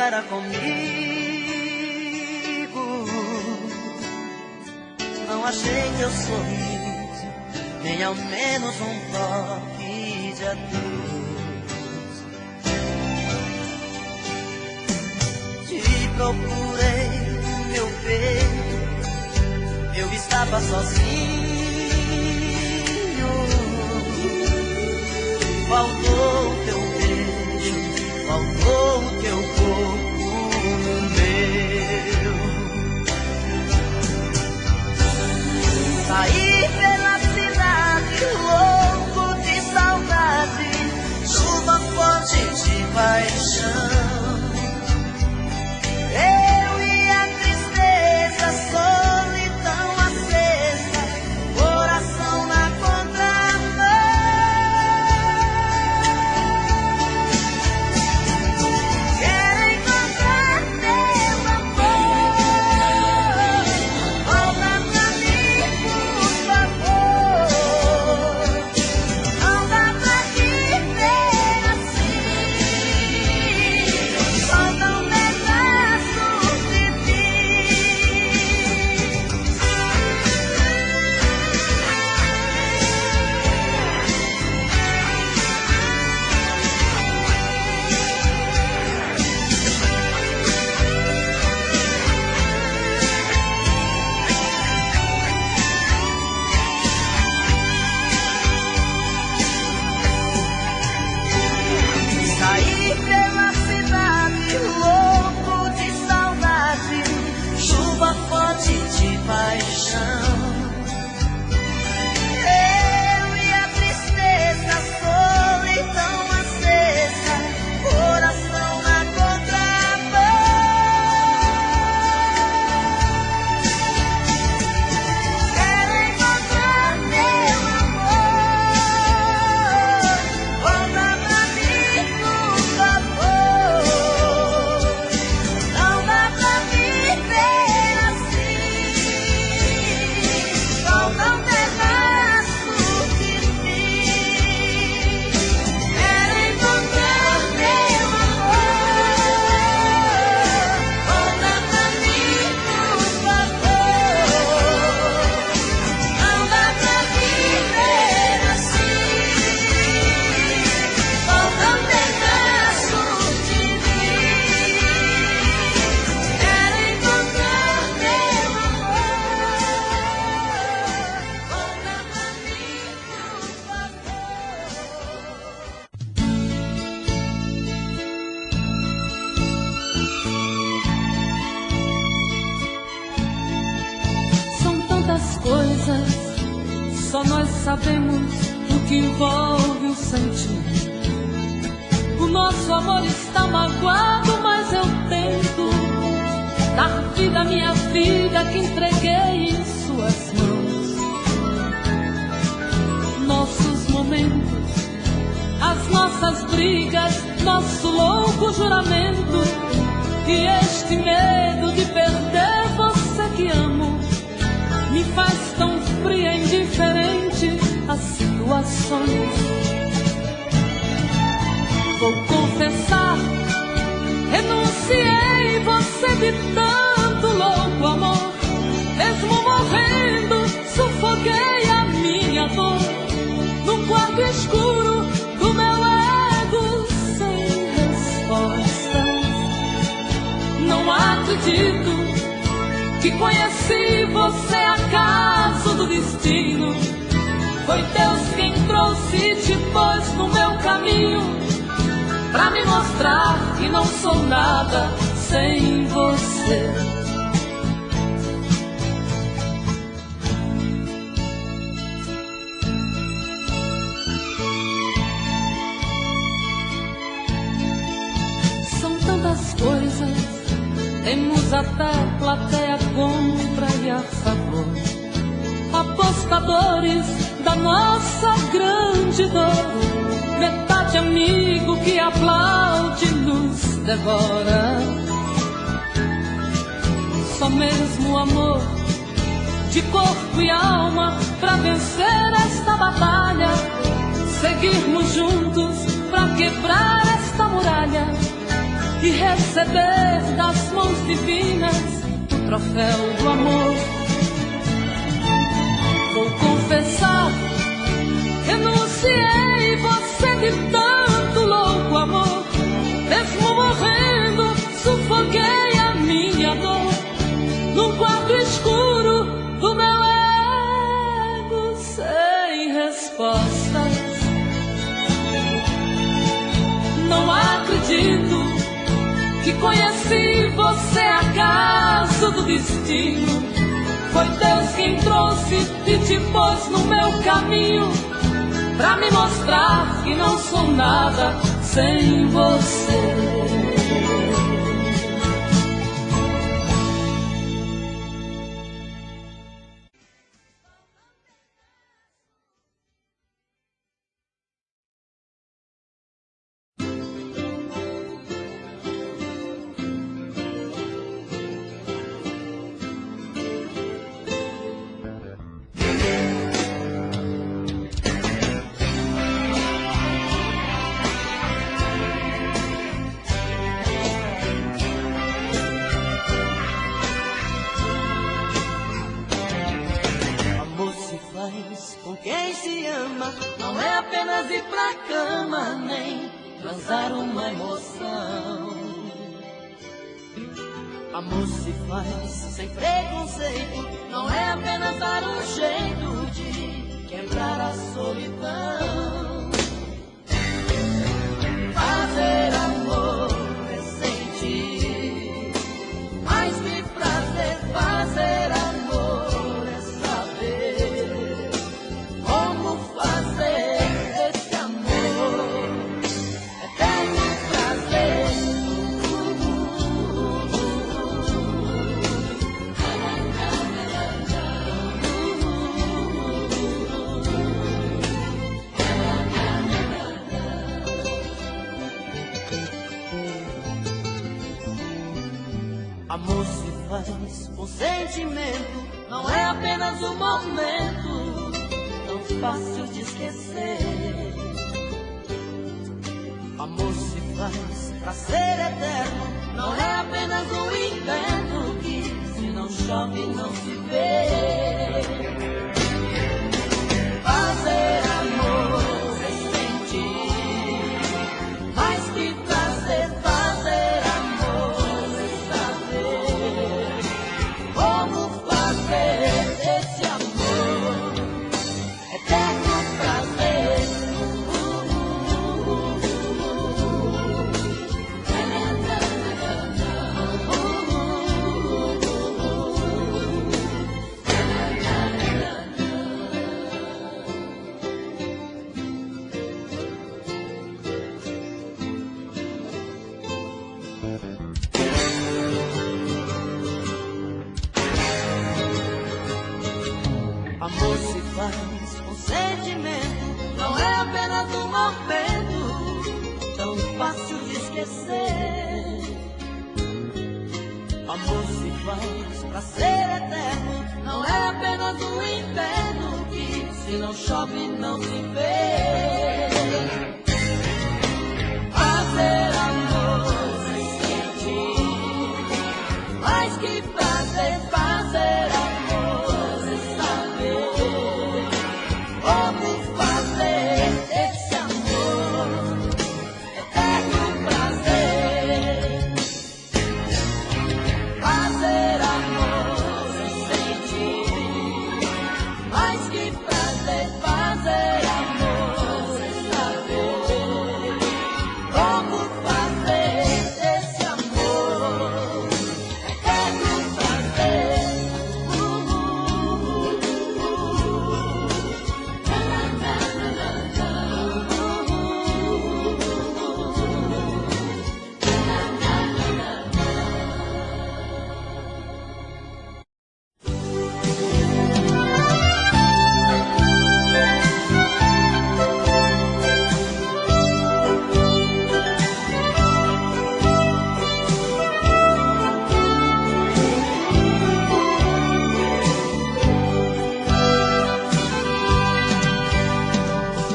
era comigo. Não achei teu sorriso, nem ao menos um toque de adeus. Te procurei no meu peito, eu estava sozinho. Faltou o teu beijo, faltou o teu corpo no meu. Saí pela cidade louco de saudade, chuva forte de paixão. Eu e a tristeza, solidão acesa, coração na contramão. Quero encontrar teu amor, volta pra mim, por favor. Não dá pra viver assim, faltam pedaços de ti. Saí pela cidade louco de saudade, chuva forte de paixão. Eu e a tristeza, solidão acesa, coração na contramão. Quero encontrar teu amor, volta pra mim, por favor. Não dá pra viver assim, faltam pedaços de mim. Quero encontrar teu amor, volta pra mim, por favor. Não dá pra viver assim, faltam pedaços de mim. Quero encontrar teu amor, volta pra mim, por favor. São tantas coisas, só nós sabemos o que envolve o sentimento. O nosso amor está magoado, mas eu tento dar vida à minha vida que entreguei em suas mãos. Nossos momentos, as nossas brigas, nosso louco juramento e este medo de perder você que amo me faz tão fria e indiferente às situações. Vou confessar, renunciei você de tanto louco amor. Mesmo morrendo, sufoquei a minha dor num quarto escuro do meu ego sem respostas. Não acredito que conheci você acaso do destino. Foi Deus quem trouxe e te pôs no meu caminho, pra me mostrar que não sou nada sem você. São tantas coisas, temos até plateia contra e a favor, apostadores da nossa grande dor, metade amigo que aplaude e nos devora. Só mesmo amor de corpo e alma pra vencer esta batalha, seguirmos juntos pra quebrar esta muralha e receber das mãos divinas o troféu do amor. Vou confessar, renunciei você de tanto louco amor. Mesmo morrendo, sufoquei a minha dor num quarto escuro do meu ego sem respostas. Não acredito que conheci você acaso do destino. Foi Deus quem trouxe e te pôs no meu caminho pra me mostrar que não sou nada sem você. Com quem se ama não é apenas ir pra cama, nem transar uma emoção. Amor se faz sem preconceito, não é apenas dar um jeito de quebrar a solidão. Fazer amor é sentir, mais que prazer. Fazer amor é saber como fazer esse amor, eterno prazer. Amor se faz com sentimento, não é apenas um momento tão fácil de esquecer. Amor se faz pra ser eterno, não é apenas um inverno que se não chove não se vê. Fazer amor é sentir, mais que prazer. Fazer amor é saber como fazer esse amor, eterno prazer. Amor se faz com sentimento, não é apenas um momento tão fácil de esquecer. Amor se faz pra ser eterno, não é apenas um inverno que se não chove não se vê. Fazer amor é sentir, mais que prazer. Fazer amor é saber como fazer esse amor, eterno prazer. Fazer amor é sentir, mais que prazer. Fazer amor é saber como fazer esse amor, eterno prazer.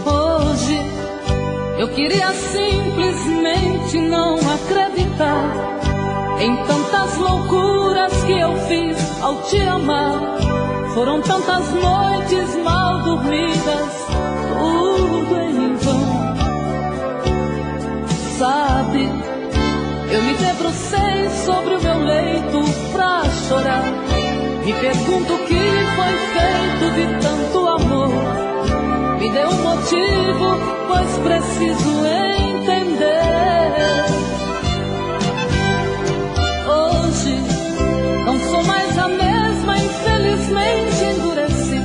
Hoje eu queria simplesmente não acreditar acreditar em tantas loucuras que eu fiz ao te amar. Foram tantas noites mal dormidas, tudo em vão. Sabe, eu me debrucei sobre o meu leito pra chorar. Me pergunto o que foi feito de tanto amor. Me dê um motivo, pois preciso entender. Hoje não sou mais a mesma, infelizmente endureci.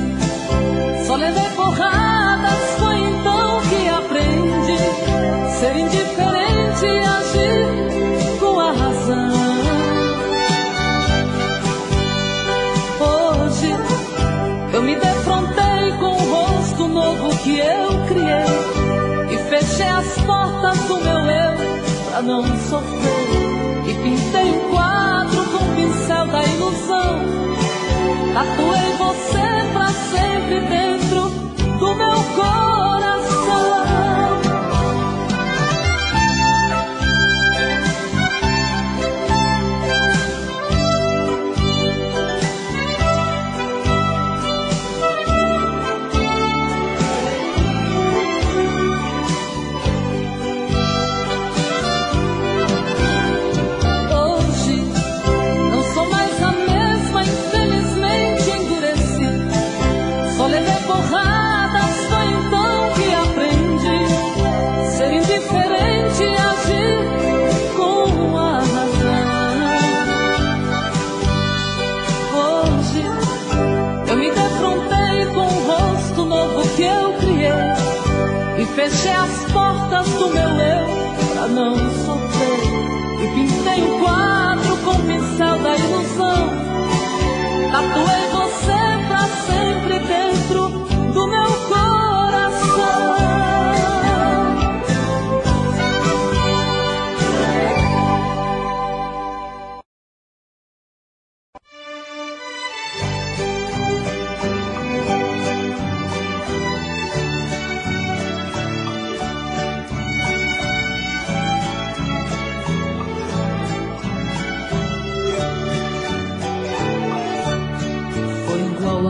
Só levei porradas, foi então que aprendi ser indiferente e agir com a razão. Hoje eu me defrontei com o rosto novo que eu criei e fechei as portas do meu eu pra não sofrer. E pintei um quadro com o pincel da ilusão. Tatuei você pra sempre dentro do meu coração. Fechei as portas do meu eu pra não sofrer. E pintei um quadro com o pincel da ilusão. Tatuei você pra sempre dentro do meu coração.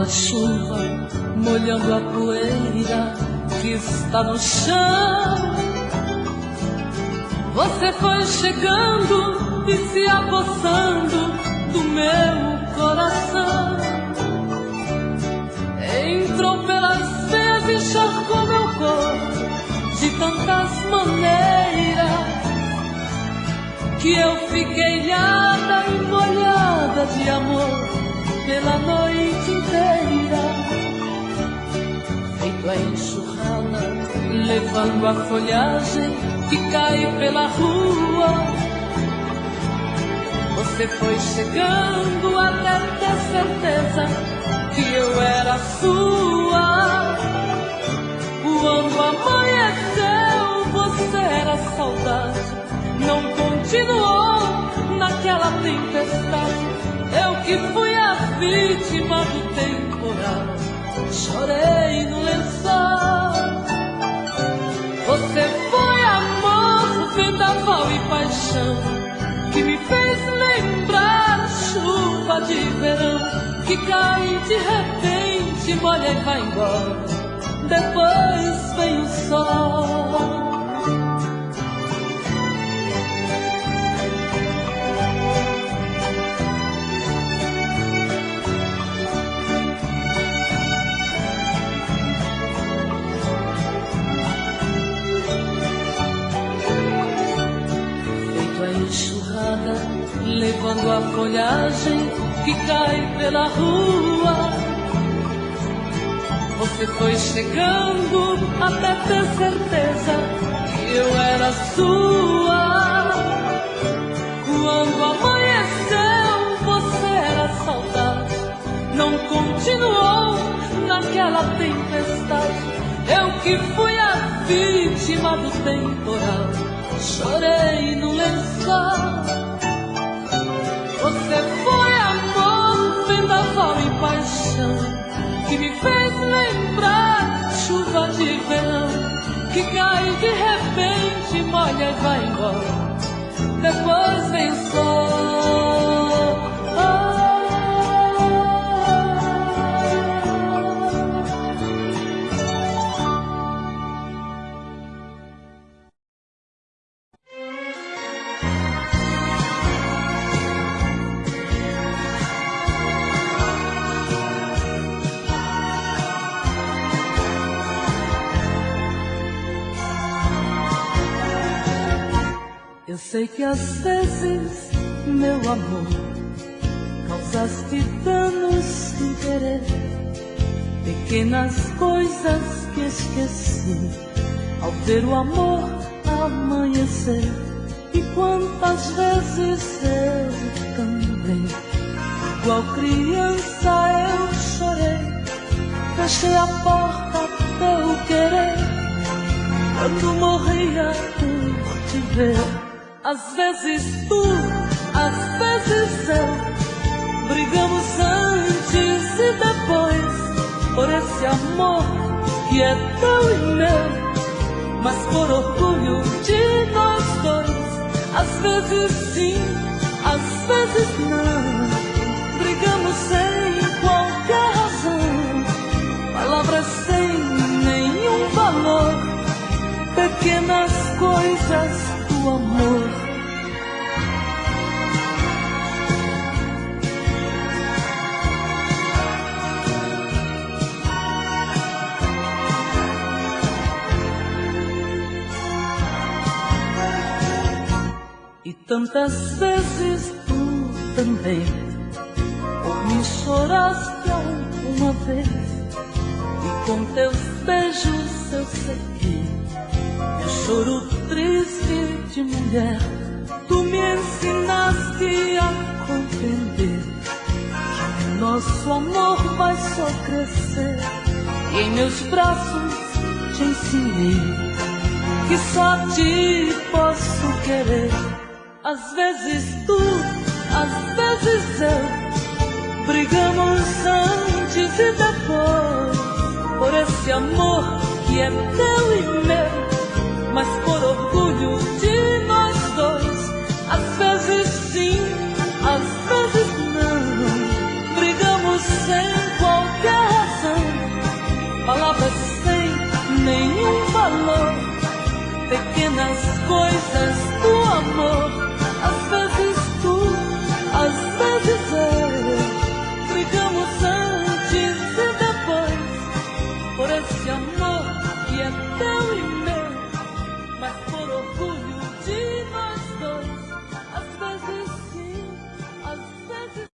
A chuva molhando a poeira que está no chão. Você foi chegando e se apossando do meu coração. Entrou pelas veias e encharcou meu corpo de tantas maneiras que eu fiquei ilhada e molhada de amor pela noite inteira. Feito a enxurrada, levando a folhagem que cai pela rua. Você foi chegando até ter certeza que eu era sua. Quando amanheceu, você era saudade. Não continuou naquela tempestade. Eu que fui a vítima do temporal, chorei no lençol. Você foi amor, vendaval e paixão, que me fez lembrar chuva de verão, que cai de repente, molha e vai embora. Depois vem o sol. Levando a folhagem que cai pela rua. Você foi chegando até ter certeza que eu era sua. Quando amanheceu, você era saudade. Não continuou naquela tempestade. Eu que fui a vítima do temporal, chorei no lençol. Você foi amor, vendaval e paixão, que me fez lembrar chuva de verão, que cai de repente, molha e vai embora. depois vem o sol. Eu sei que às vezes, meu amor, causaste danos sem querer, pequenas coisas que esqueci ao ver o amor amanhecer. E quantas vezes eu também, igual criança, eu chorei, fechei a porta teu querer, quando morria por te ver. Às vezes tu, às vezes eu, brigamos antes e depois por esse amor que é teu e meu, mas por orgulho de nós dois. Às vezes sim, às vezes não, brigamos sem qualquer razão, palavras sem nenhum valor, pequenas coisas do amor. E tantas vezes tu também por mim choraste alguma vez, e com teus beijos eu segui meu choro triste de mulher. Tu me ensinaste a compreender que o nosso amor vai só crescer, e em meus braços te ensinei que só a ti posso querer. Às vezes tu, às vezes eu, brigamos antes e depois por esse amor que é teu e meu, mas por orgulho de nós dois. Às vezes sim, às vezes não, brigamos sem qualquer razão, palavras sem nenhum valor, pequenas coisas do amor. Às vezes tu, às vezes eu, brigamos antes e depois por esse amor que é teu e meu, mas por orgulho de nós dois. Às vezes sim, às vezes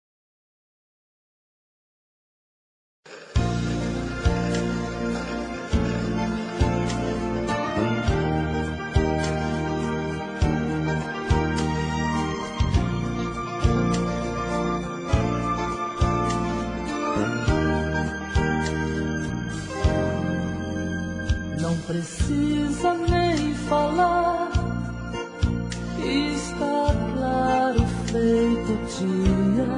não precisa nem falar, está claro feito dia.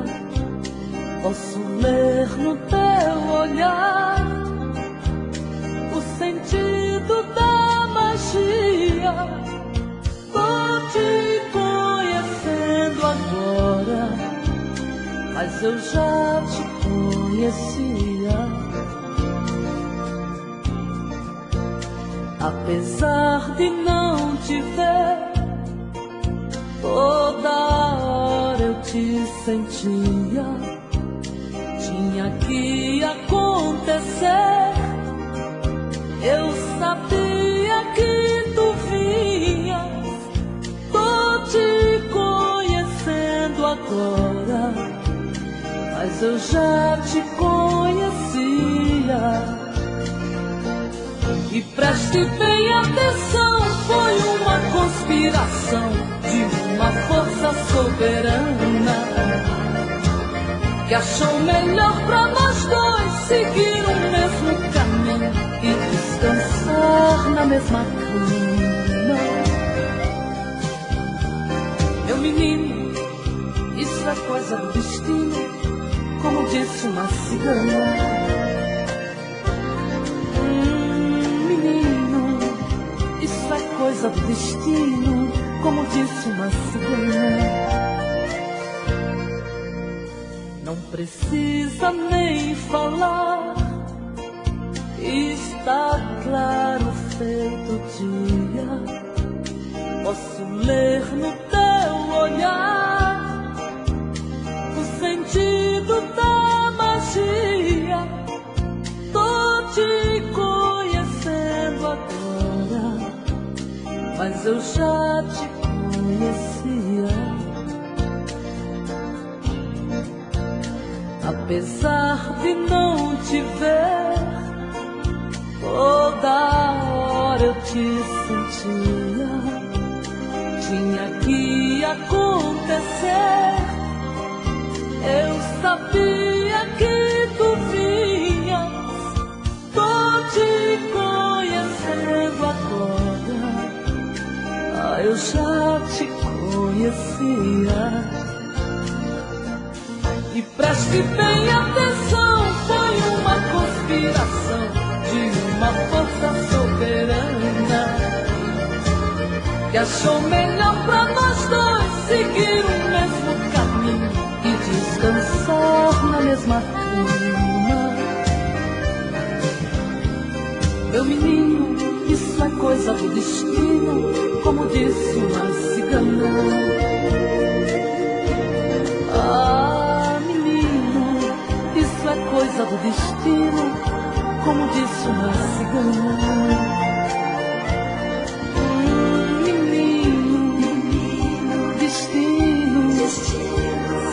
Posso ler no teu olhar o sentido da magia. Tô te conhecendo agora, mas eu já te conhecia. Apesar de não te ver, toda hora eu te sentia. Tinha que acontecer, eu sabia que tu vinhas. Tô te conhecendo agora, mas eu já te conhecia. E preste bem atenção, foi uma conspiração de uma força soberana que achou melhor pra nós dois seguir o mesmo caminho e descansar na mesma cama. Meu menino, isso é coisa do destino, como disse uma cigana. Isso é coisa do destino, como disse uma cigana. Não precisa nem falar, está claro feito dia. Posso ler no teu olhar o sentido da magia. Tô te conhecendo agora, mas eu já te conhecia. Apesar de não te ver, toda hora eu te sentia. Tinha que acontecer, eu sabia que tu vinhas. Tô te conhecendo agora, eu já te conhecia. E preste bem atenção, foi uma conspiração de uma força soberana que achou melhor pra nós dois seguir o mesmo caminho e descansar na mesma cama. Meu menino, isso é coisa do destino, como disse uma cigana. Isso é coisa do destino, como disse uma cigana. Menino, destino,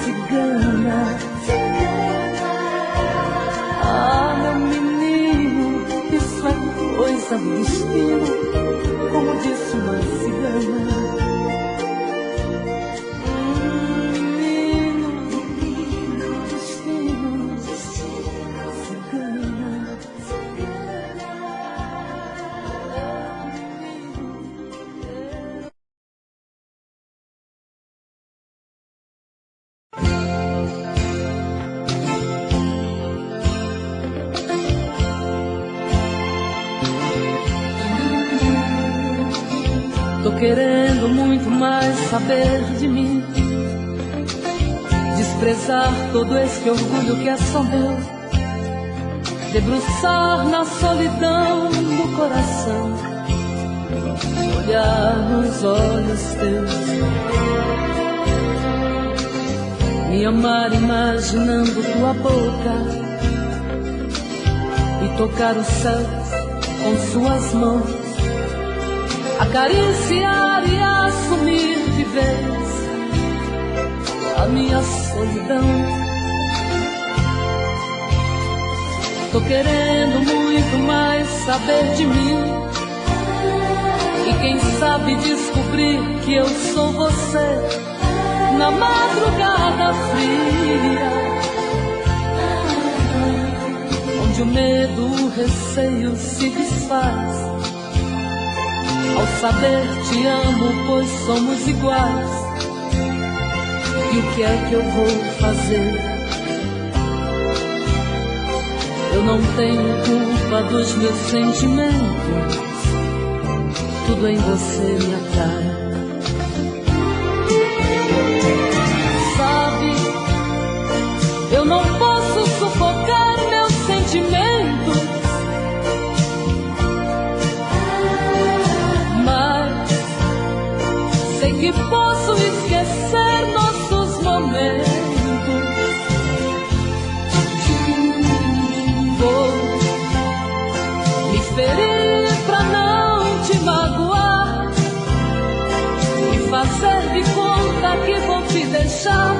cigana. Meu menino, isso é coisa do destino, como disse uma cigana. Tô querendo muito mais saber de mim, desprezar todo esse orgulho que é só meu, debruçar na solidão do coração, olhar nos olhos teus, me amar imaginando tua boca e tocar o céu com suas mãos, acariciar e assumir de vez a minha solidão. Tô querendo muito mais saber de mim, e quem sabe descobrir que eu sou você na madrugada fria, onde o medo, o receio se desfaz ao saber te amo, pois somos iguais. E o que é que eu vou fazer? Eu não tenho culpa dos meus sentimentos, tudo em você me atrai. Sabe, eu não posso sufocar meus sentimentos, sei que posso esquecer nossos momentos. Vou me ferir pra não te magoar e fazer de conta que vou te deixar,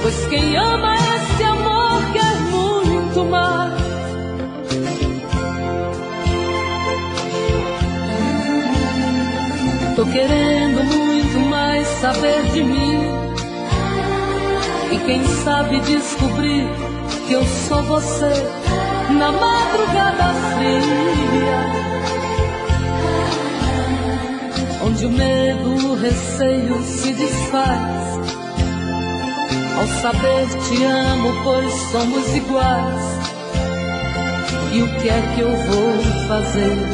pois quem ama esse amor quer muito mais. Tô querendo muito mais saber de mim, e quem sabe descobrir que eu sou você na madrugada fria, onde o medo, o receio se desfaz ao saber te amo, pois somos iguais. E o que é que eu vou fazer?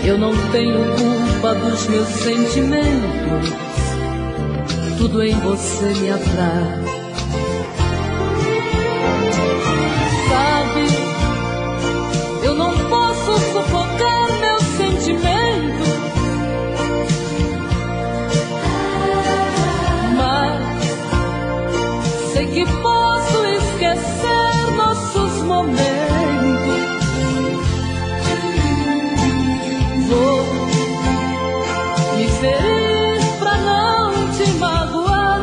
Eu não tenho culpa dos meus sentimentos, tudo em você me atrai. Sabe, eu não posso sufocar meus sentimentos, mas sei que posso esquecer nossos momentos. Vou me ferir pra não te magoar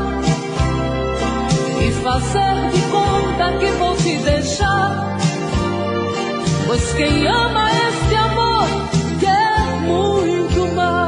e fazer de conta que vou te deixar, pois quem ama este amor quer muito mais.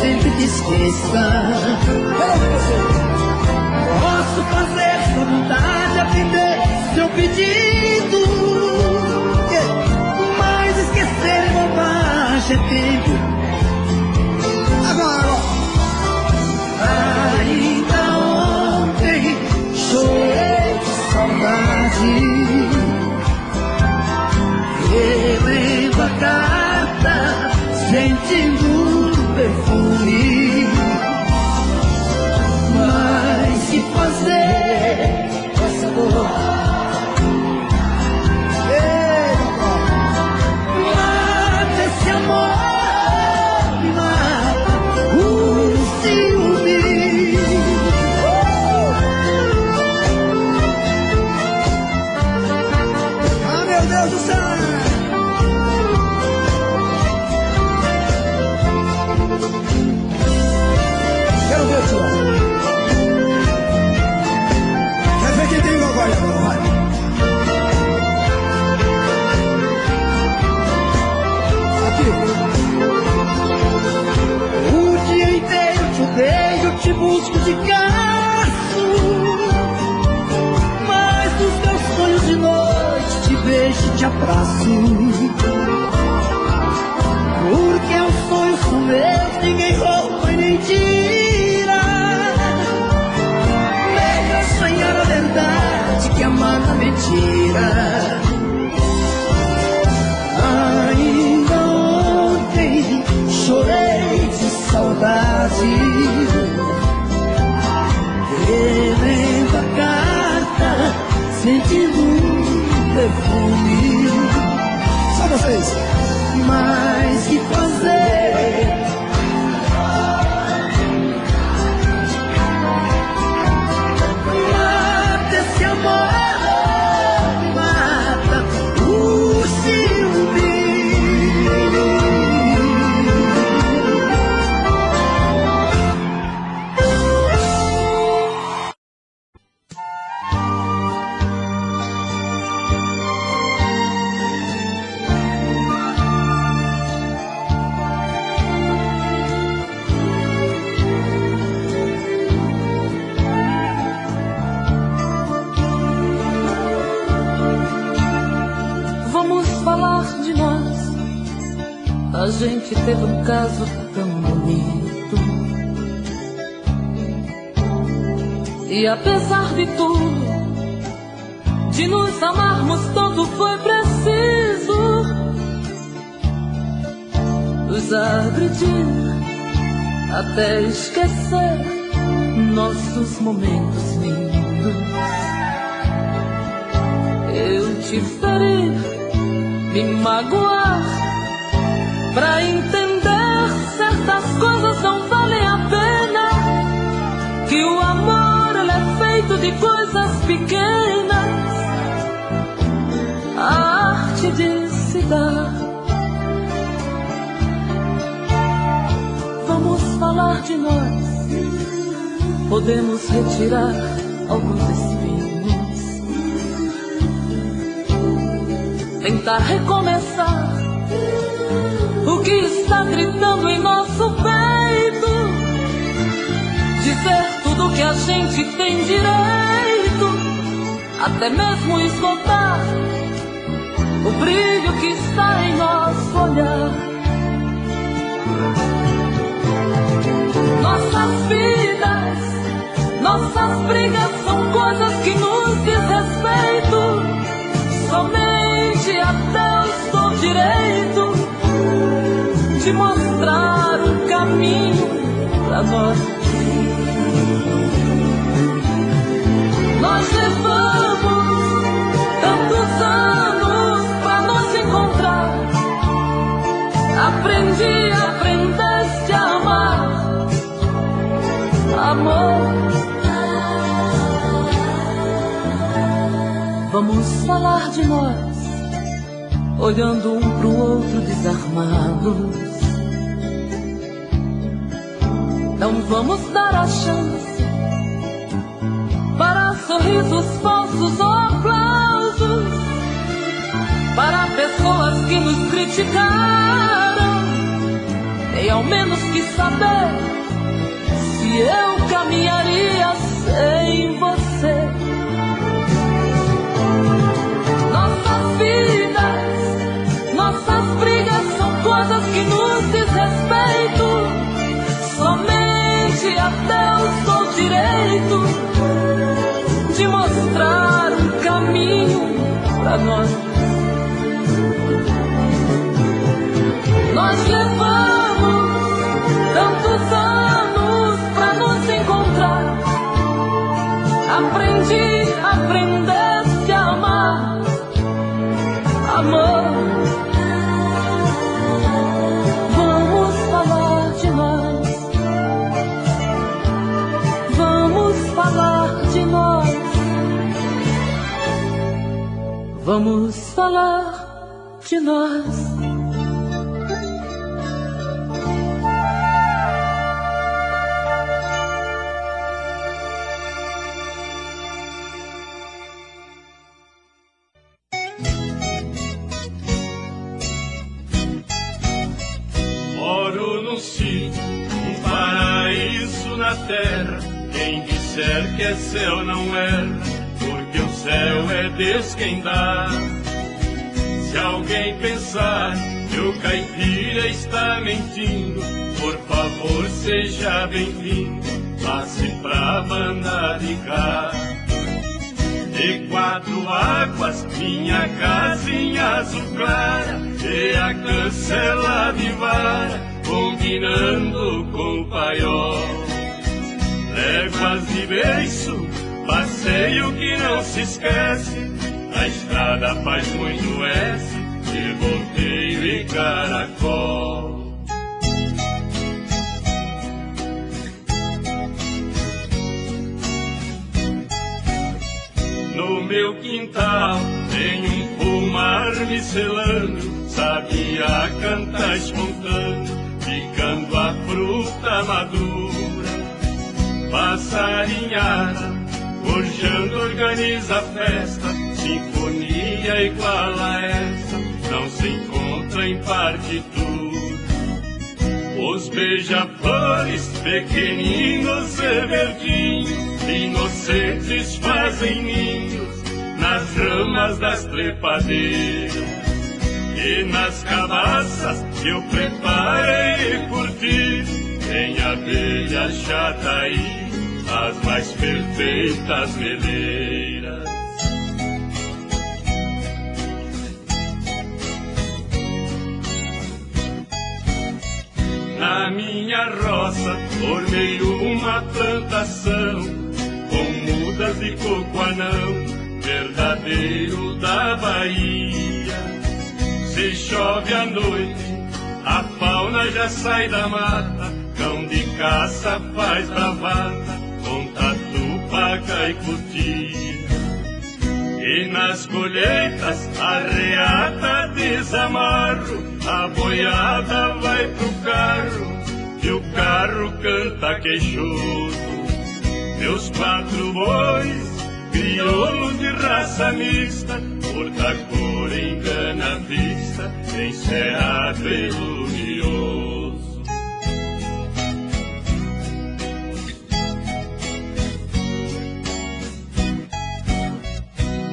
Sempre te esqueça. Posso fazer sua vontade, atender seu pedido, mas esquecer é bobagem, é tempo. Agora, ainda ontem chorei de saudade, relendo a carta, sentindo perfume, mas que fazer com essa dor? Mas místico de caço. Mas nos meus sonhos de noite te beijo e te abraço. Porque os sonhos são meus, ninguém rouba e nem tira. Deixa sonhar a verdade que amar na mentira. Ainda ontem chorei de saudade, relendo a carta, sentindo um perfume. Só vocês. Mas que fazer? Mata esse amor, mata o ciúme. A gente teve um caso tão bonito, e apesar de tudo, de nos amarmos tanto foi preciso nos agredir até esquecer nossos momentos lindos. Eu te feri, me magoar, pra entender certas coisas não valem a pena. Que o amor ele é feito de coisas pequenas, a arte de se dar. Vamos falar de nós, podemos retirar alguns espinhos, tentar recomeçar o que está gritando em nosso peito, dizer tudo que a gente tem direito, até mesmo esgotar o brilho que está em nosso olhar. Nossas vidas, nossas brigas são coisas que nos diz respeito. Somente a Deus dou direito de mostrar um caminho pra nós. Nós levamos tantos anos pra nos encontrar. Aprendeste a amar, amor. Vamos falar de nós, olhando um pro outro desarmados. Não vamos dar a chance para sorrisos falsos ou aplausos, para pessoas que nos criticaram. Nem ao menos quis saber se eu caminharia sem você. Nossas vidas, nossas brigas são coisas que nos diz respeito. Somente a Deus dou direito de mostrar um caminho pra nós. Nós levamos tantos anos pra nos encontrar. Aprendeste a amar, amor. Vamos falar de nós, vamos falar de nós, vamos falar de nós. Moro num sítio, um paraíso na terra. disser que é céu não erra, porque o céu é Deus quem dá. Se alguém pensar que o caipira está mentindo, por favor seja bem-vindo, passe pra banda de cá. De Quatro Águas, minha casinha azul clara, e a cancela de vara, combinando com o paiol. Léguas de beiço, passeio que não se esquece, a estrada faz muito S, de volteio e caracol. No meu quintal tem um pomar me selando, sabia cantar espontâneo, picando a fruta madura. Passarinhada, gorjando organiza a festa, sinfonia igual a essa, não se encontra em partitura. Os beija-flores, pequeninos e verdinhos, inocentes fazem ninhos nas ramas das trepadeiras. E nas cabaças que eu preparei e curti, tem abelha chataí, as mais perfeitas meleiras. Na minha roça formei uma plantação, com mudas de coco anão, verdadeiro da Bahia. Se chove à noite, a fauna já sai da mata, cão de caça faz bravata, com tatu, paca e cutia. E nas colheitas, arreata desamarro, a boiada vai pro carro, e o carro canta queixoso. Meus 4 bois, crioulos de raça mista, por da cor engana a vista, encerrado e luminoso.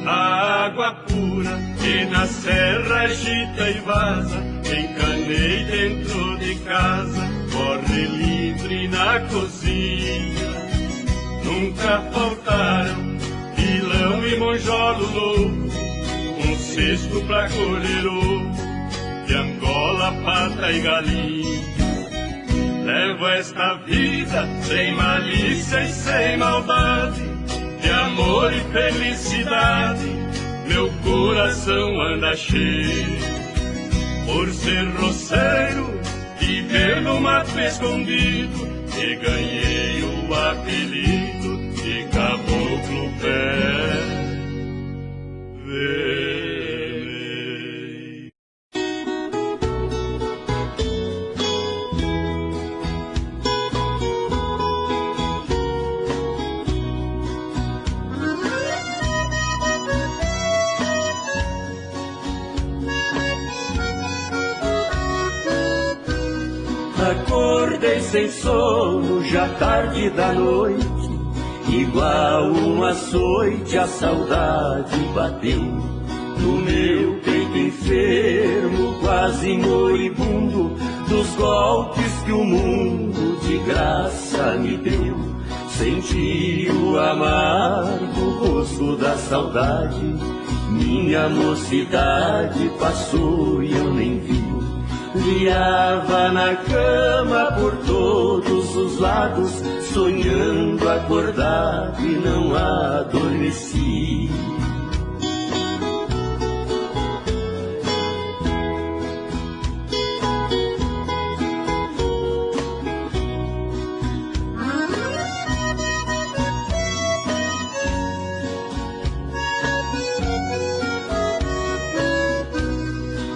A água pura que na serra agita e vaza, encanei dentro de casa, corre livre na cozinha. Nunca faltaram pilão e monjolo louco, um cesto pra colher ovo, de Angola, pata e galinha. Levo esta vida sem malícia e sem maldade, de amor e felicidade, meu coração anda cheio. Por ser roceiro, viver no mato escondido, e ganhei o apelido de Caboclo Pé Vermelho. Acordei sem sono, já tarde da noite, igual um açoite a saudade bateu no meu peito enfermo, quase moribundo, dos golpes que o mundo de graça me deu. Senti o amargo gosto da saudade, minha mocidade passou e eu nem vi. Viava na cama por todos os lados, sonhando acordado e não adormeci.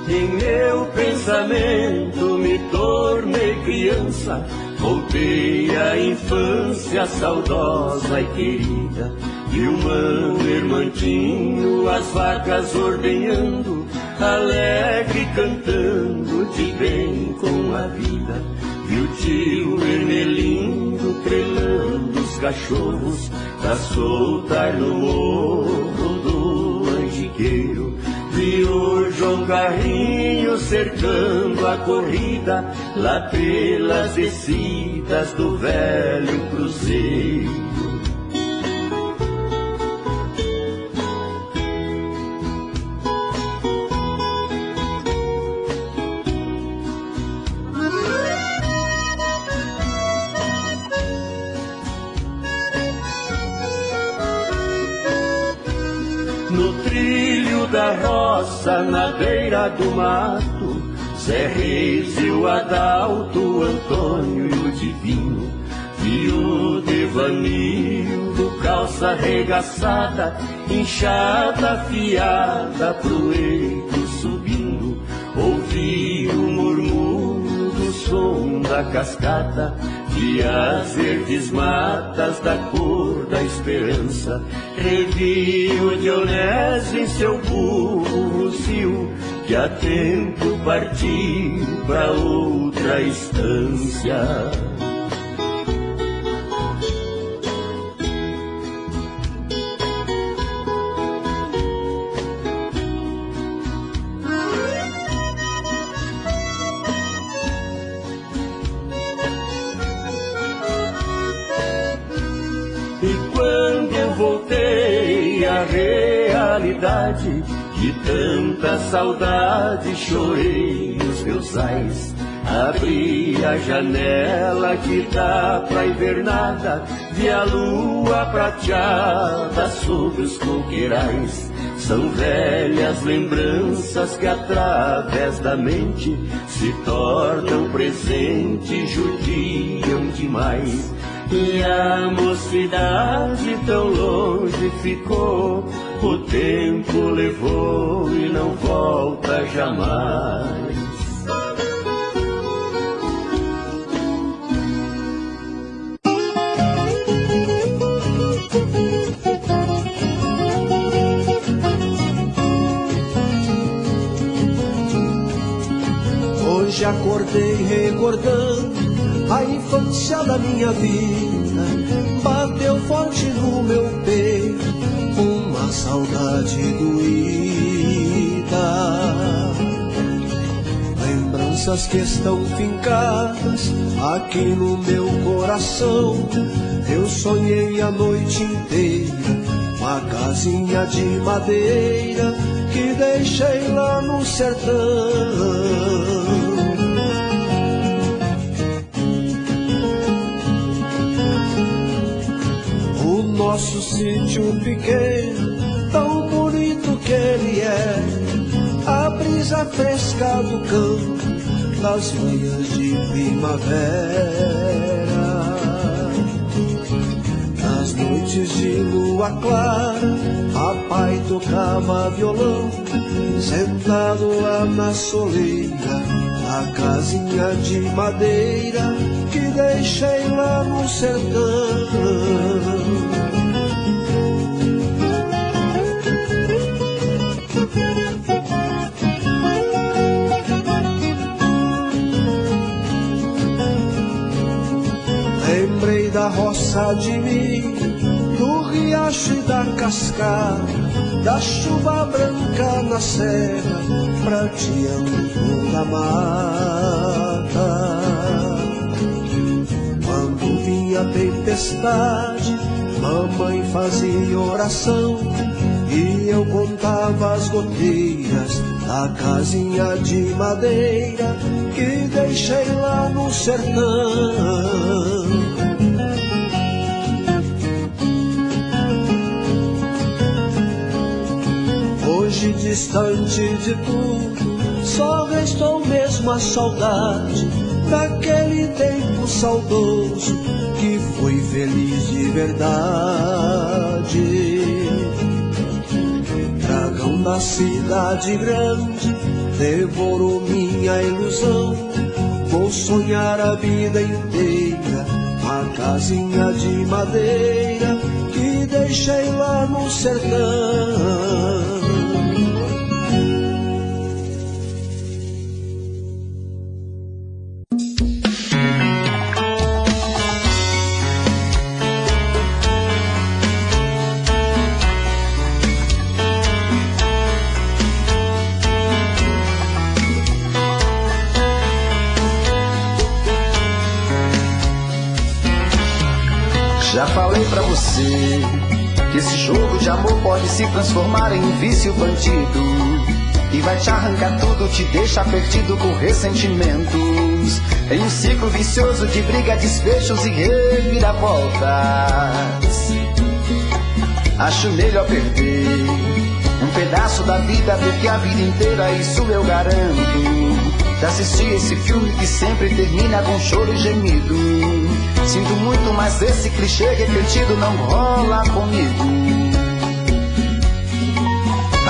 Em meu pensamento me tornei criança, voltei à infância saudosa e querida. E o mano Irmantinho, as vacas ordenhando, alegre cantando de bem com a vida. E o tio Ermelindo trelando os cachorros pra soltar no morro do Manjiqueiro. Vi o João Carrinho cercando a corrida lá pelas descidas do velho cruzeiro. Da roça na beira do mato, Zé Reis e o Adalto, Antônio e o Divino. Vi o devanio do calça arregaçada, inchada, afiada pro eito subindo. Ouvi o murmúrio do som da cascata, vi as verdes matas da cor da esperança. Revi o Dionésio em seu burro cio, que há tempo partiu pra outra estância. Realidade de tanta saudade, chorei os meus ais. Abri a janela que dá pra invernada, vi a lua prateada sobre os coqueirais. São velhas lembranças que através da mente se tornam presente, judiam demais. E a mocidade tão longe ficou, o tempo levou e não volta jamais. Hoje acordei recordando a infância da minha vida, bateu forte no meu peito uma saudade doída. Lembranças que estão fincadas aqui no meu coração. Eu sonhei a noite inteira uma casinha de madeira que deixei lá no sertão. Nosso sítio pequeno, tão bonito que ele é, a brisa fresca do campo, das manhãs de primavera. Nas noites de lua clara, papai tocava violão, sentado lá na soleira, a casinha de madeira que deixei lá no sertão. Lembrei da roça de milho, do riacho e da cascata, da chuva branca na serra, prateando toda a mata. Quando vinha a tempestade, mamãe fazia oração e eu contava as goteiras da casinha de madeira que deixei lá no sertão. Hoje distante de tudo, só restou mesmo a saudade daquele tempo saudoso que foi feliz de verdade. Dragão da cidade grande devorou minha ilusão. Vou sonhar a vida inteira a casinha de madeira que deixei lá no sertão. Já falei pra você que esse jogo de amor pode se transformar em um vício bandido, que vai te arrancar tudo, te deixa perdido com ressentimentos, em um ciclo vicioso de briga, desfechos e reviravoltas. Acho melhor perder um pedaço da vida do que a vida inteira, isso eu garanto. Já assisti esse filme que sempre termina com choro e gemido. Sinto muito, mas esse clichê repetido não rola comigo.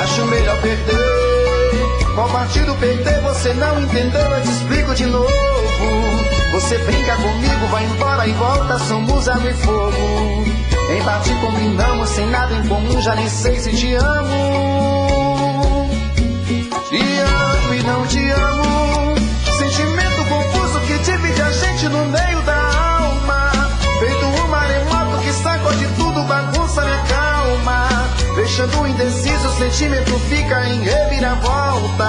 Acho melhor perder. Qual partido perder? Você não entendeu, eu te explico de novo. Você brinca comigo, vai embora e volta, somos água e fogo. Em parte combinamos, sem nada em comum, já nem sei se te amo. Te amo e não te amo. Sentimento confuso que divide a gente no meio da alma. Feito um maremoto que sacode tudo, bagunça minha calma. Deixando indeciso, o sentimento fica em reviravoltas.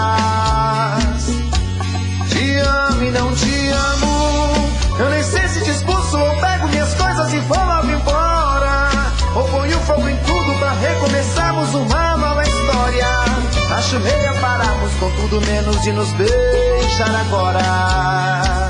Te amo e não te amo. Eu nem sei se te expulso ou pego minhas coisas e vou logo embora, ou ponho fogo em tudo pra recomeçarmos uma nova história. Acho melhor pararmos com tudo menos de nos beijar agora.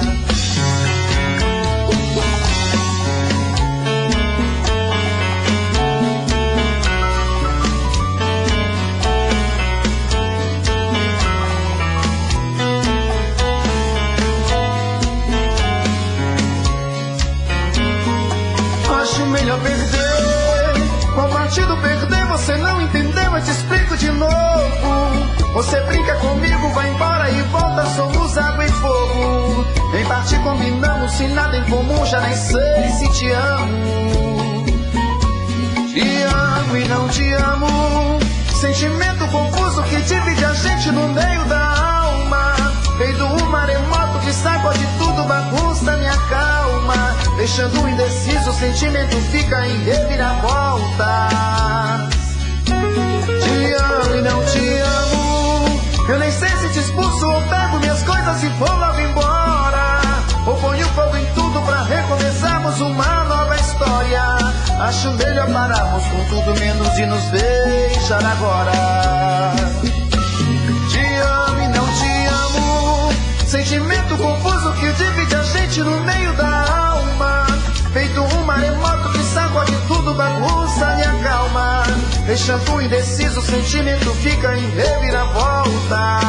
Acho melhor perder. Qual partido perder? Você não entendeu, eu te explico de novo. Você brinca comigo, vai embora e volta, somos água e fogo. Em parte combinamos, sem nada em comum, já nem sei se te amo. Te amo e não te amo. Sentimento confuso que divide a gente no meio da alma. Feito um maremoto que sacode tudo, bagunça minha calma. Deixando indeciso, o sentimento fica em reviravoltas. Te amo e não te amo. Eu nem sei se te expulso ou pego minhas coisas e vou logo embora, ou ponho fogo em tudo pra recomeçarmos uma nova história. Acho melhor pararmos com tudo menos de nos beijar agora. Te amo e não te amo. Sentimento confuso que divide a gente no meio da alma. Feito um maremoto que sacode tudo, bagunça minha calma. Deixando indeciso, o sentimento fica em reviravoltas.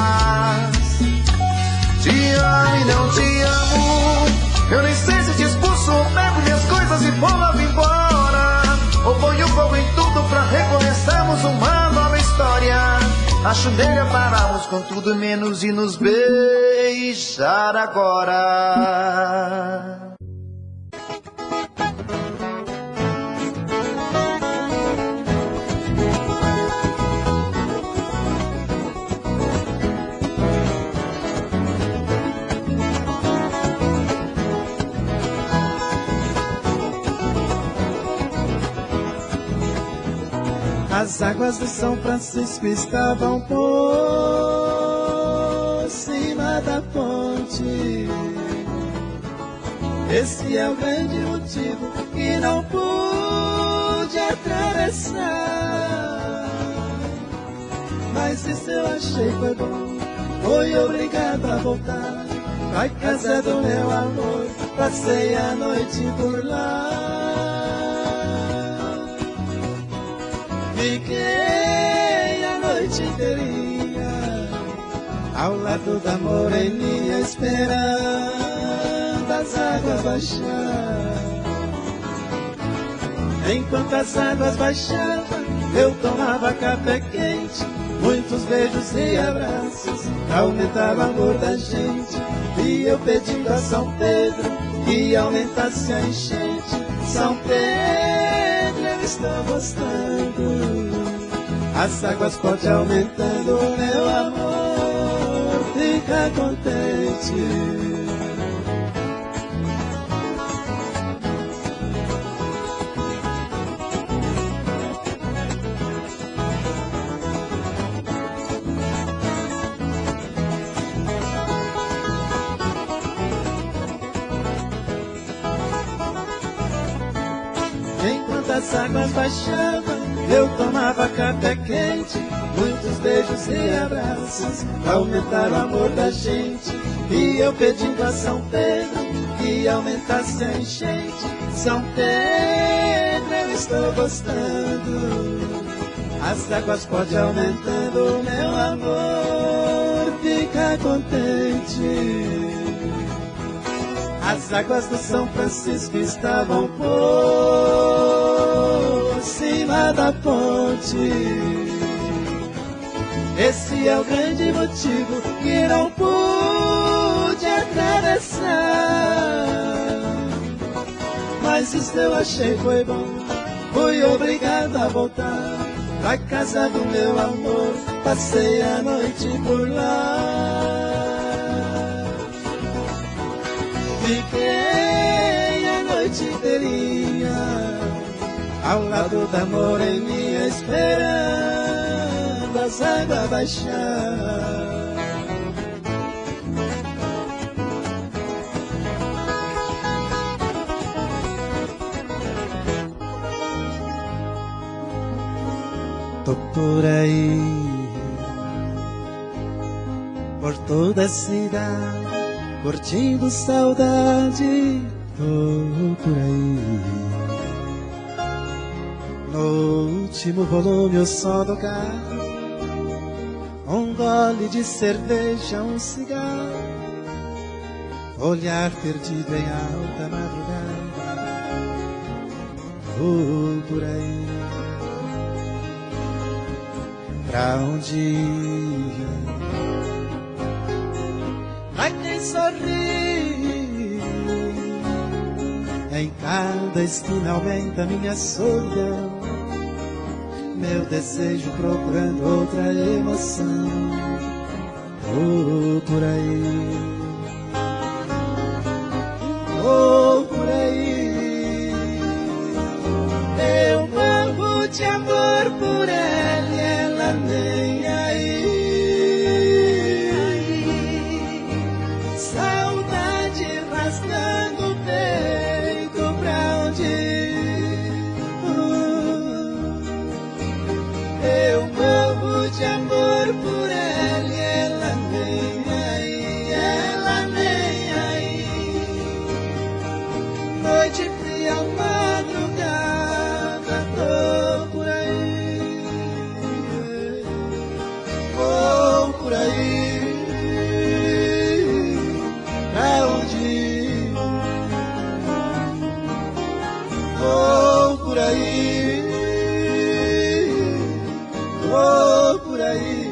Te amo e não te amo. Eu nem sei se te expulso ou pego minhas coisas e vou logo embora, ou ponho fogo em tudo pra recomeçarmos uma nova história. Acho melhor pararmos com tudo menos de nos beijar agora. As águas do São Francisco estavam por cima da ponte. Esse é o grande motivo que não pude atravessar. Mas isso eu achei foi bom, fui obrigado a voltar pra casa do meu amor. Passei a noite por lá. Fiquei a noite inteirinha ao lado da moreninha, esperando as águas baixar. Enquanto as águas baixavam, eu tomava café quente, muitos beijos e abraços, aumentava o amor da gente. E eu pedindo a São Pedro que aumentasse a enchente. São Pedro, eu estou gostando, as águas podem aumentando, meu amor, fica contente. das águas baixavam, eu tomava café quente, muitos beijos e abraços, pra aumentar o amor da gente. E eu pedindo a São Pedro que aumentasse a enchente. São Pedro, eu estou gostando, as águas podem aumentando, meu amor fica contente. As águas do São Francisco estavam por cima da ponte. Esse é o grande motivo que não pude atravessar. Mas isso eu achei foi bom, fui obrigado a voltar pra casa do meu amor, passei a noite por lá. Fiquei a noite inteirinha ao lado da moreninha, esperando as águas baixar. Tô por aí, por toda a cidade, curtindo saudade. Tô por aí, no último volume o som do carro, um gole de cerveja, um cigarro, olhar perdido em alta madrugada. Tô por aí, pra onde ir? Pra quem sorri, em cada esquina aumenta minha solidão, meu desejo procurando outra emoção. Vou por aí, vou por aí, eu morro de amor por ela e ela nem aí. Saudade rasgando o peito, pra onde ir? Eu morro de amor por ela e ela nem aí, ela nem aí. Noite fria, madrugada, tô por aí, vou por aí, pra onde ir? Vou por aí, vou por aí.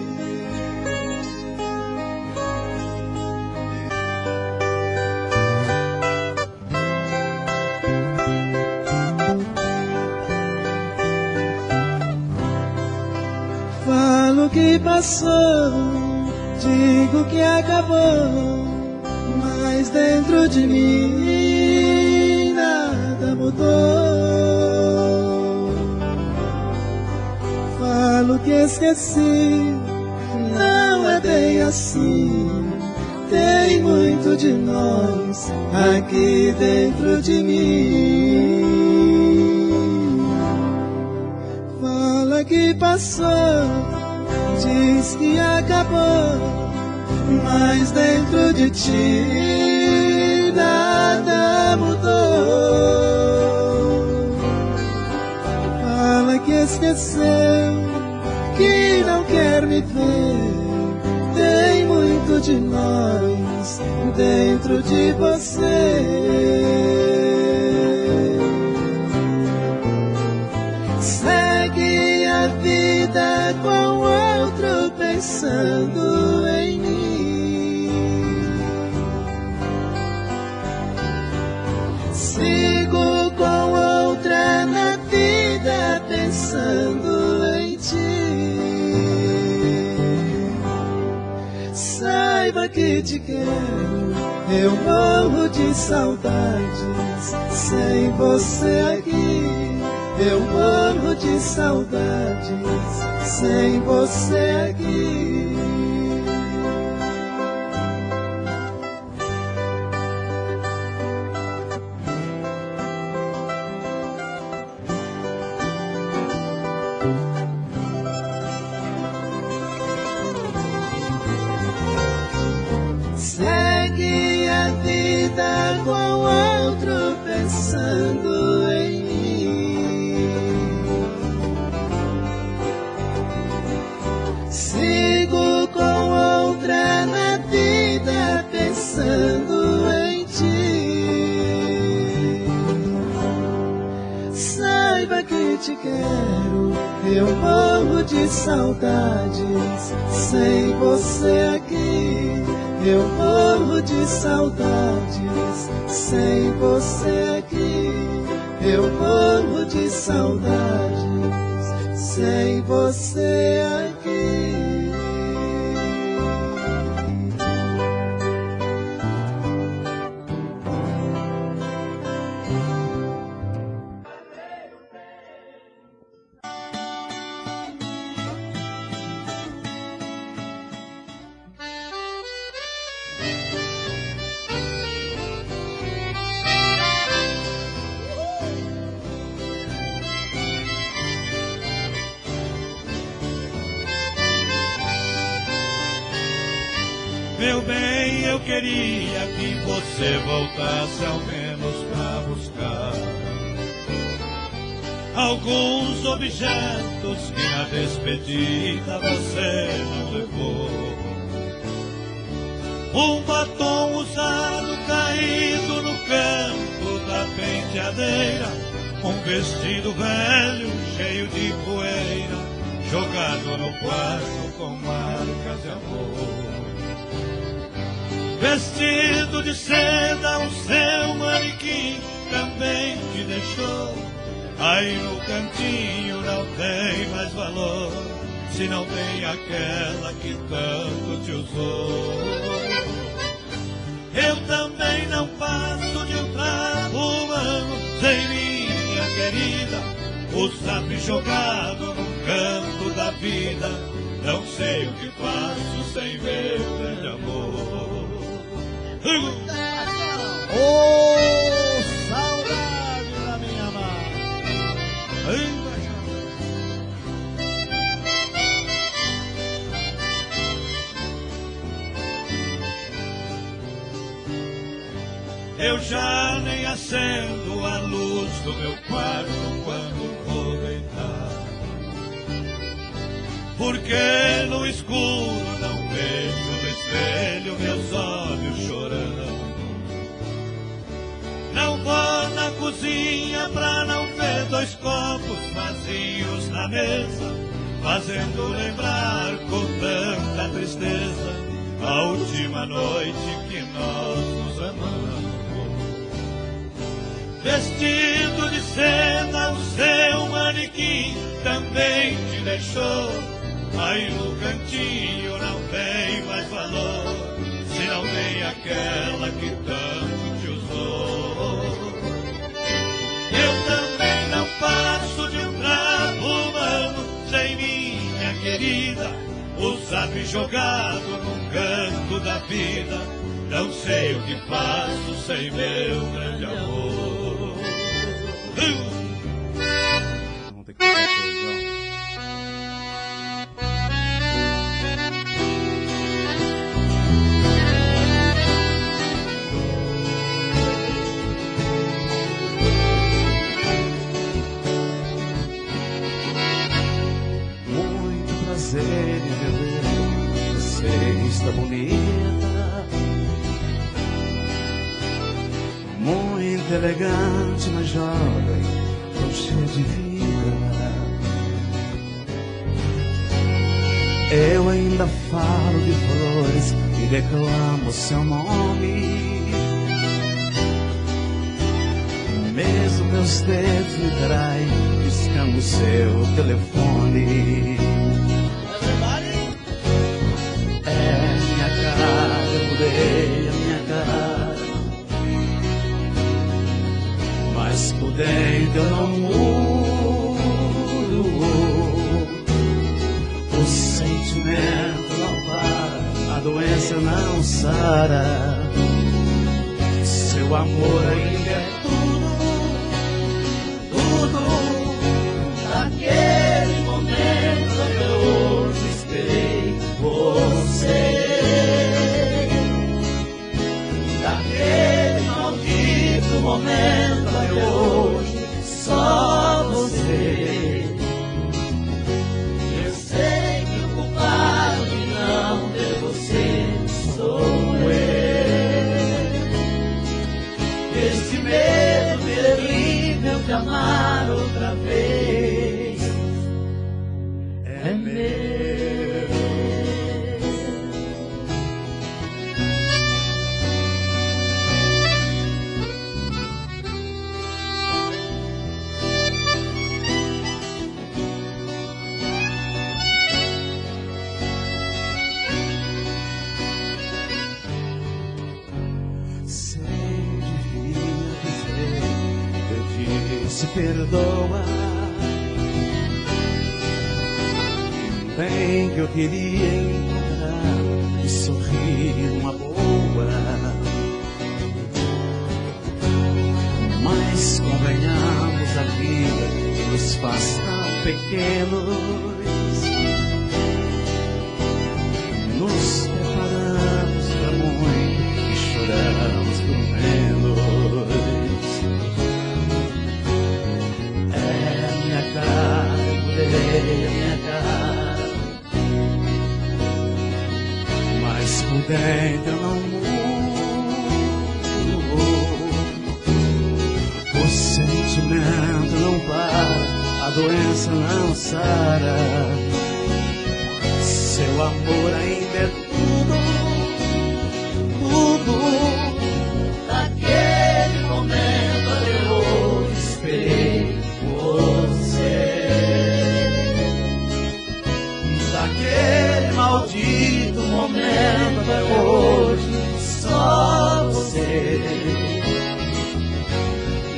Falo que passou, digo que acabou, mas dentro de mim nada mudou. Falo que esqueci, não é bem assim, tem muito de nós aqui dentro de mim. Fala que passou, diz que acabou, mas dentro de ti nada mudou. Fala que esqueceu, que não quer me ver, tem muito de nós dentro de você. Segue a vida com outro pensando em mim. Sigo com outra na vida pensando em ti. Saiba que te quero, eu morro de saudades sem você aqui. Eu morro de saudades sem você aqui. Segue a vida com outro pensando em mim. Sigo com outra na vida pensando em ti. Saiba que te quero, eu morro de saudades sem você aqui. Eu morro de saudades sem você aqui. Eu morro de saudades sem você aqui. Meu bem, eu queria que você voltasse ao menos pra buscar alguns objetos que na despedida você não levou. Um batom usado caído no canto da penteadeira, um vestido velho cheio de poeira, jogado no quarto com marcas de amor. Vestido de seda, o seu manequim também te deixou. Aí no cantinho não tem mais valor, se não tem aquela que tanto te usou. Eu também não passo de um trapo humano sem minha querida, o sapo jogado num canto da vida. Não sei o que faço sem ver o grande amor. Oh, saudade da minha amada. Eu já nem acendo a luz do meu quarto quando vou deitar, porque no escuro não vejo no espelho meus olhos chorando. Não vou na cozinha pra não ver dois copos vazios na mesa, fazendo lembrar com tanta tristeza a última noite que nós nos amamos. Vestido de seda, o seu manequim também te deixou. Aí no cantinho não tem mais valor, se não tem aquela que tanto te usou. Eu também não passo de um trapo humano sem minha querida, o sabe jogado num canto da vida. Não sei o que faço sem meu grande amor. Vamos ter que fazer feijão. Muito prazer em ver, você está bonita, muito elegante, mas jovem, tão cheia de vida. Eu ainda falo de flores e declamo seu nome, mesmo meus dedos me traem, piscando seu telefone. É minha cara, eu mudei a minha cara, mas por dentro eu não mudo. O sentimento não para, a doença não sara. Seu amor ainda é tudo, tudo daquele momento. perdoa. Bem que eu queria encontrar e sorrir uma boa, mas convenhamos, a vida nos faz tão pequenos. Nos preparamos pra muito e choramos por menos. É minha cara, mudei a minha cara, mas por dentro eu não mudo. O sentimento não para, a doença não sara. Seu amor ainda é tudo, tudo. Naquele momento eu esperei você. Daquele maldito momento até hoje, só você.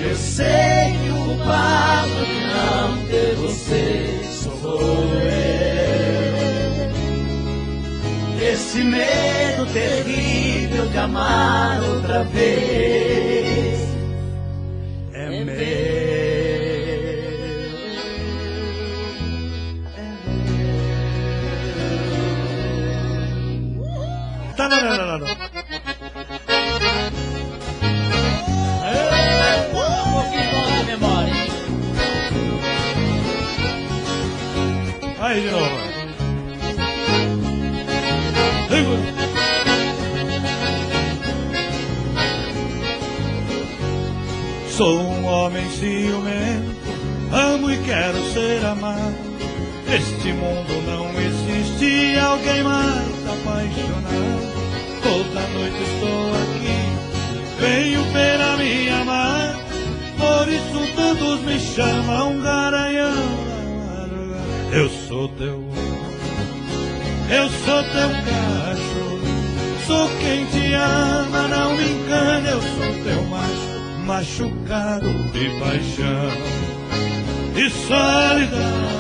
Eu sei que o culpado de não ter você sou eu. Esse medo terrível de amar outra vez é meu. Tá, não. Um pouquinho bom de memória. Aí de novo. Sou um homem ciumento, amo e quero ser amado. Neste mundo não existe alguém mais apaixonado. Toda noite estou aqui, venho ver a minha amada. Por isso todos me chamam garanhão. Eu sou teu homem, eu sou teu cachorro, sou quem te ama, não me engane. Eu sou teu macho, machucado de paixão e solidão.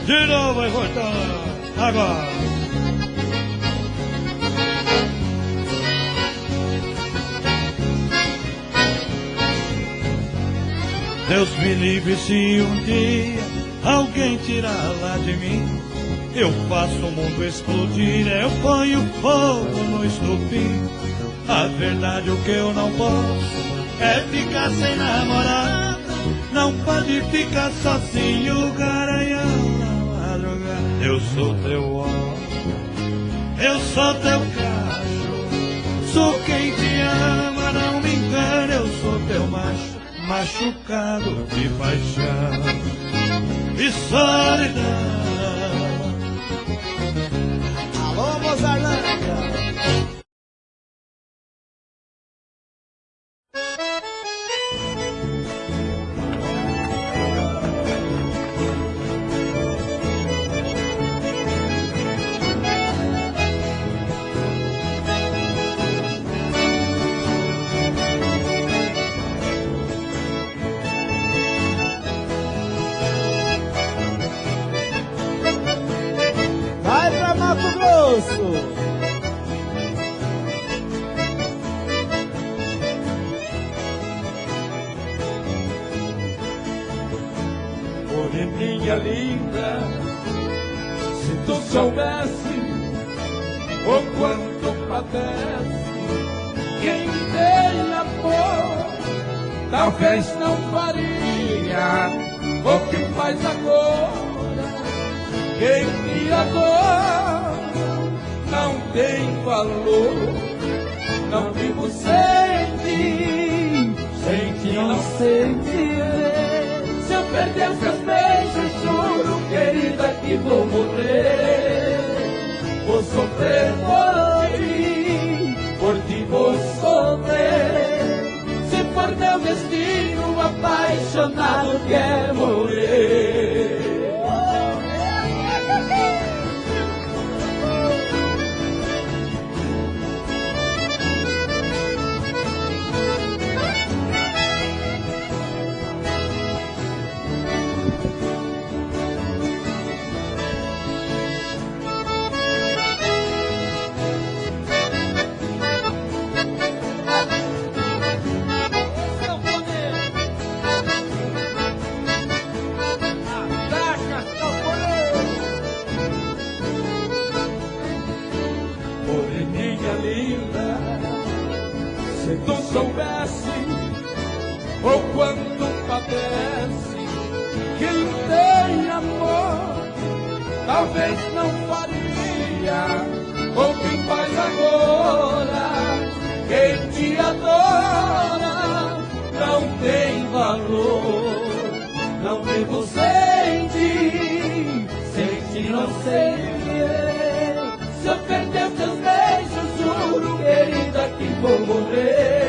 De novo vai voltar agora. Deus me livre se um dia alguém tirar lá de mim. Eu faço o mundo explodir, eu ponho fogo no estupim. A verdade, o que eu não posso é ficar sem namorada. Não pode ficar sozinho, garanhão na madrugada. Eu sou teu homem, eu sou teu cachorro, sou quem te ama, não me engane. Eu sou teu macho, machucado de paixão e solidão. Alô, Mozarlândia! Vai pra Mato Grosso! Oi, minha linda, se tu soubesse o quanto padece quem tem amor, talvez não faria o que faz agora. Quem me adora não tem valor, não vivo sem ti, sem ti não sei viver. Se eu perder seus beijos, juro, querida, que vou morrer. Vou sofrer por ti vou sofrer. Se for meu destino, apaixonado quer morrer. minha linda, se tu soubesse o quanto padece quem tem amor, talvez não faria o que faz agora. Quem te adora não tem valor. Não vivo sem ti, não sei viver. Se eu perder teus beijos, juro, querida, que vou morrer.